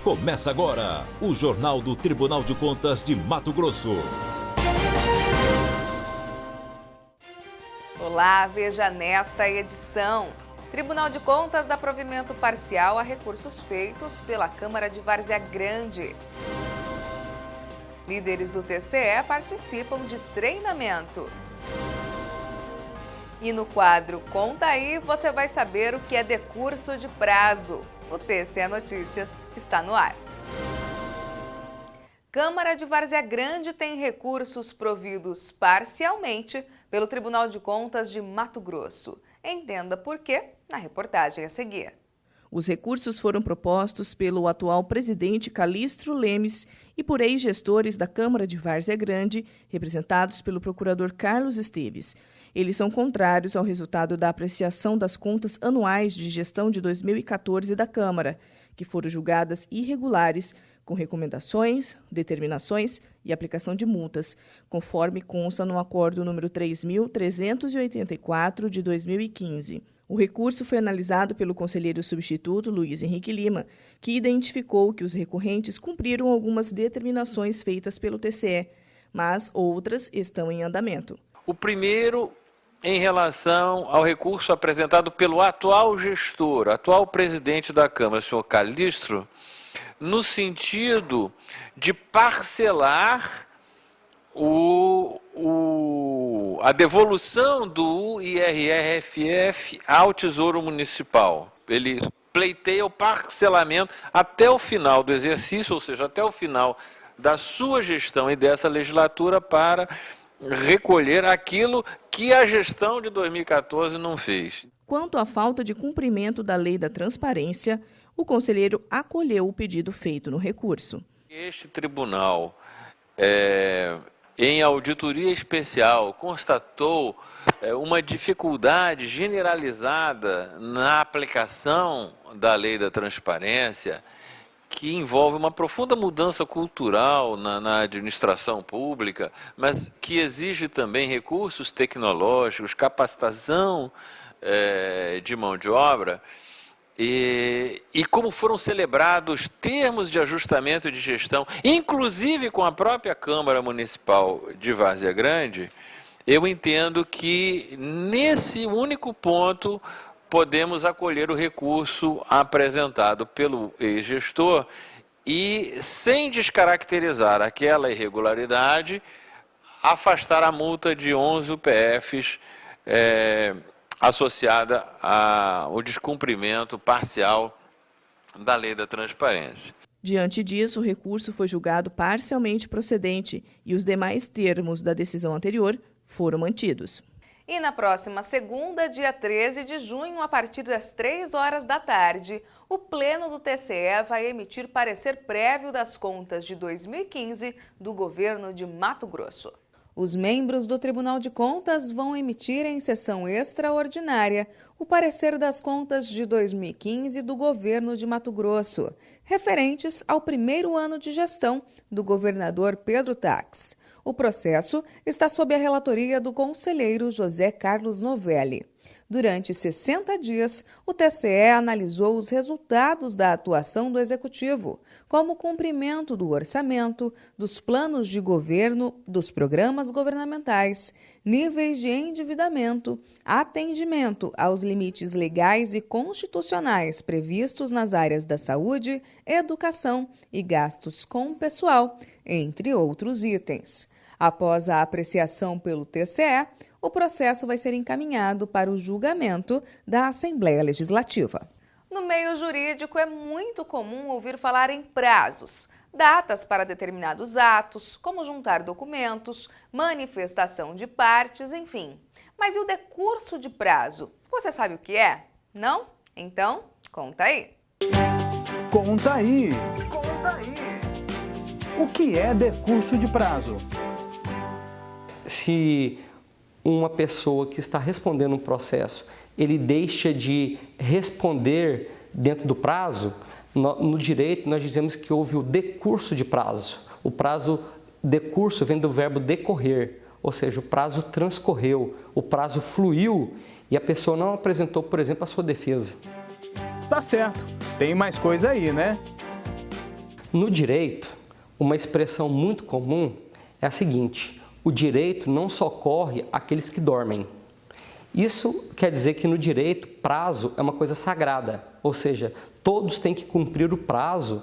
Começa agora o Jornal do Tribunal de Contas de Mato Grosso. Olá, veja nesta edição. Tribunal de Contas dá provimento parcial a recursos feitos pela Câmara de Várzea Grande. Líderes do TCE participam de treinamento. E no quadro Conta Aí, você vai saber o que é decurso de prazo. O TCE Notícias está no ar. Câmara de Várzea Grande tem recursos providos parcialmente pelo Tribunal de Contas de Mato Grosso. Entenda por quê na reportagem a seguir. Os recursos foram propostos pelo atual presidente Calistro Lemes e por ex-gestores da Câmara de Várzea Grande, representados pelo procurador Carlos Esteves. Eles são contrários ao resultado da apreciação das contas anuais de gestão de 2014 da Câmara, que foram julgadas irregulares, com recomendações, determinações e aplicação de multas, conforme consta no acordo número 3.384 de 2015. O recurso foi analisado pelo conselheiro substituto Luiz Henrique Lima, que identificou que os recorrentes cumpriram algumas determinações feitas pelo TCE, mas outras estão em andamento. O primeiro, em relação ao recurso apresentado pelo atual gestor, atual presidente da Câmara, o senhor Calistro, no sentido de parcelar a devolução do IRRFF ao Tesouro Municipal. Ele pleiteia o parcelamento até o final do exercício, ou seja, até o final da sua gestão e dessa legislatura, para recolher aquilo que a gestão de 2014 não fez. Quanto à falta de cumprimento da lei da transparência, o conselheiro acolheu o pedido feito no recurso. Este tribunal, em auditoria especial, constatou uma dificuldade generalizada na aplicação da lei da transparência, que envolve uma profunda mudança cultural na administração pública, mas que exige também recursos tecnológicos, capacitação de mão de obra. E como foram celebrados termos de ajustamento de gestão, inclusive com a própria Câmara Municipal de Várzea Grande, eu entendo que nesse único ponto podemos acolher o recurso apresentado pelo ex-gestor e, sem descaracterizar aquela irregularidade, afastar a multa de 11 UPFs associada ao descumprimento parcial da lei da transparência. Diante disso, o recurso foi julgado parcialmente procedente e os demais termos da decisão anterior foram mantidos. E na próxima segunda, dia 13 de junho, a partir das 3 horas da tarde, o Pleno do TCE vai emitir parecer prévio das contas de 2015 do governo de Mato Grosso. Os membros do Tribunal de Contas vão emitir em sessão extraordinária o parecer das contas de 2015 do governo de Mato Grosso, referentes ao primeiro ano de gestão do governador Pedro Tax. O processo está sob a relatoria do conselheiro José Carlos Novelli. Durante 60 dias, o TCE analisou os resultados da atuação do Executivo, como o cumprimento do orçamento, dos planos de governo, dos programas governamentais, níveis de endividamento, atendimento aos limites legais e constitucionais previstos nas áreas da saúde, educação e gastos com pessoal, entre outros itens. Após a apreciação pelo TCE, o processo vai ser encaminhado para o julgamento da Assembleia Legislativa. No meio jurídico, é muito comum ouvir falar em prazos, datas para determinados atos, como juntar documentos, manifestação de partes, enfim. Mas e o decurso de prazo? Você sabe o que é? Não? Então, conta aí. Conta aí! Conta aí! O que é decurso de prazo? Se uma pessoa que está respondendo um processo, ele deixa de responder dentro do prazo, no direito nós dizemos que houve o decurso de prazo. O prazo decurso vem do verbo decorrer, ou seja, o prazo transcorreu, o prazo fluiu e a pessoa não apresentou, por exemplo, a sua defesa. Tá certo, tem mais coisa aí, né? No direito, uma expressão muito comum é a seguinte: o direito não socorre aqueles que dormem. Isso quer dizer que no direito, prazo é uma coisa sagrada, ou seja, todos têm que cumprir o prazo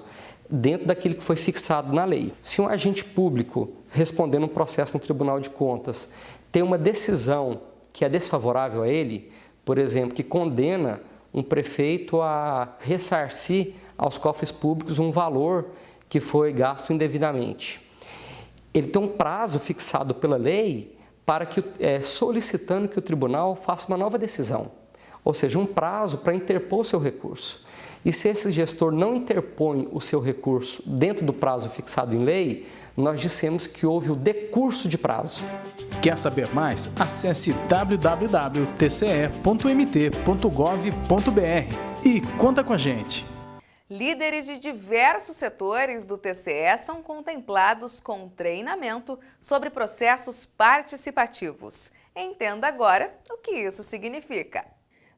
dentro daquilo que foi fixado na lei. Se um agente público, respondendo um processo no Tribunal de Contas, tem uma decisão que é desfavorável a ele, por exemplo, que condena um prefeito a ressarcir aos cofres públicos um valor que foi gasto indevidamente. Ele tem um prazo fixado pela lei para que, solicitando que o tribunal faça uma nova decisão, ou seja, um prazo para interpor o seu recurso. E se esse gestor não interpõe o seu recurso dentro do prazo fixado em lei, nós dissemos que houve o decurso de prazo. Quer saber mais? Acesse www.tce.mt.gov.br e conta com a gente. Líderes de diversos setores do TCE são contemplados com treinamento sobre processos participativos. Entenda agora o que isso significa.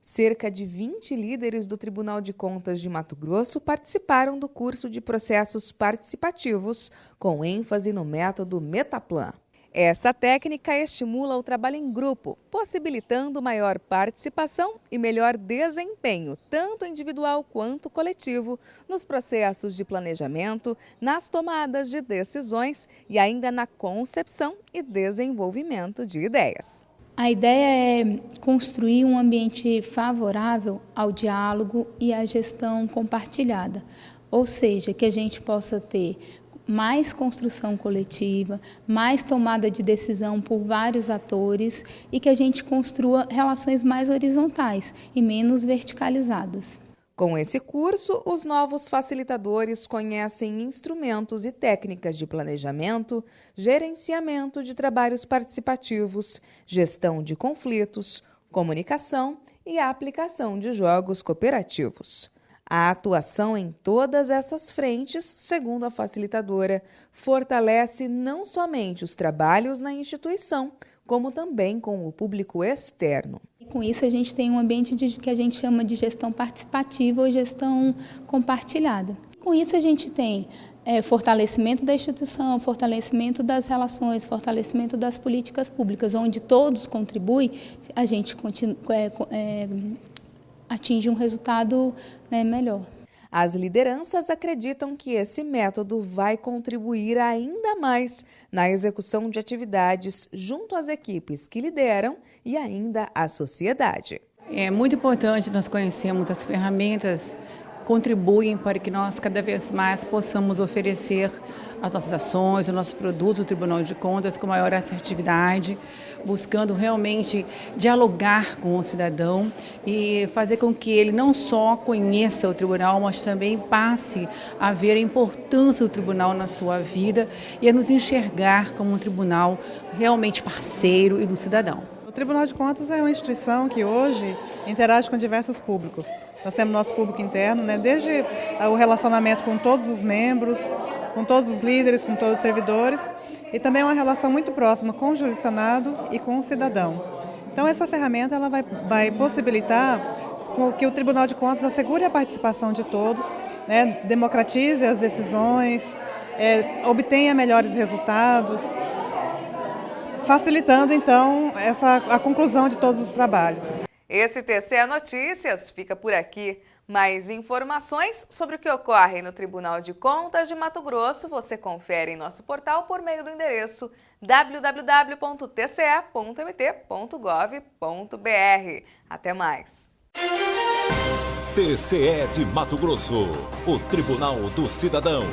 Cerca de 20 líderes do Tribunal de Contas de Mato Grosso participaram do curso de processos participativos, com ênfase no método Metaplan. Essa técnica estimula o trabalho em grupo, possibilitando maior participação e melhor desempenho, tanto individual quanto coletivo, nos processos de planejamento, nas tomadas de decisões e ainda na concepção e desenvolvimento de ideias. A ideia é construir um ambiente favorável ao diálogo e à gestão compartilhada, ou seja, que a gente possa ter mais construção coletiva, mais tomada de decisão por vários atores e que a gente construa relações mais horizontais e menos verticalizadas. Com esse curso, os novos facilitadores conhecem instrumentos e técnicas de planejamento, gerenciamento de trabalhos participativos, gestão de conflitos, comunicação e a aplicação de jogos cooperativos. A atuação em todas essas frentes, segundo a facilitadora, fortalece não somente os trabalhos na instituição, como também com o público externo. E com isso a gente tem um ambiente que a gente chama de gestão participativa ou gestão compartilhada. Com isso a gente tem fortalecimento da instituição, fortalecimento das relações, fortalecimento das políticas públicas, onde todos contribuem, a gente atinge um resultado melhor. As lideranças acreditam que esse método vai contribuir ainda mais na execução de atividades junto às equipes que lideram e ainda à sociedade. É muito importante nós conhecermos as ferramentas contribuem para que nós cada vez mais possamos oferecer as nossas ações, os nossos produtos do Tribunal de Contas com maior assertividade, buscando realmente dialogar com o cidadão e fazer com que ele não só conheça o tribunal, mas também passe a ver a importância do tribunal na sua vida e a nos enxergar como um tribunal realmente parceiro e do cidadão. O Tribunal de Contas é uma instituição que hoje interage com diversos públicos. Nós temos nosso público interno, desde o relacionamento com todos os membros, com todos os líderes, com todos os servidores, e também é uma relação muito próxima com o jurisdicionado e com o cidadão. Então essa ferramenta ela vai possibilitar que o Tribunal de Contas assegure a participação de todos, democratize as decisões, obtenha melhores resultados, facilitando então a conclusão de todos os trabalhos. Esse TCE Notícias fica por aqui. Mais informações sobre o que ocorre no Tribunal de Contas de Mato Grosso você confere em nosso portal por meio do endereço www.tce.mt.gov.br. Até mais! TCE de Mato Grosso, o Tribunal do Cidadão.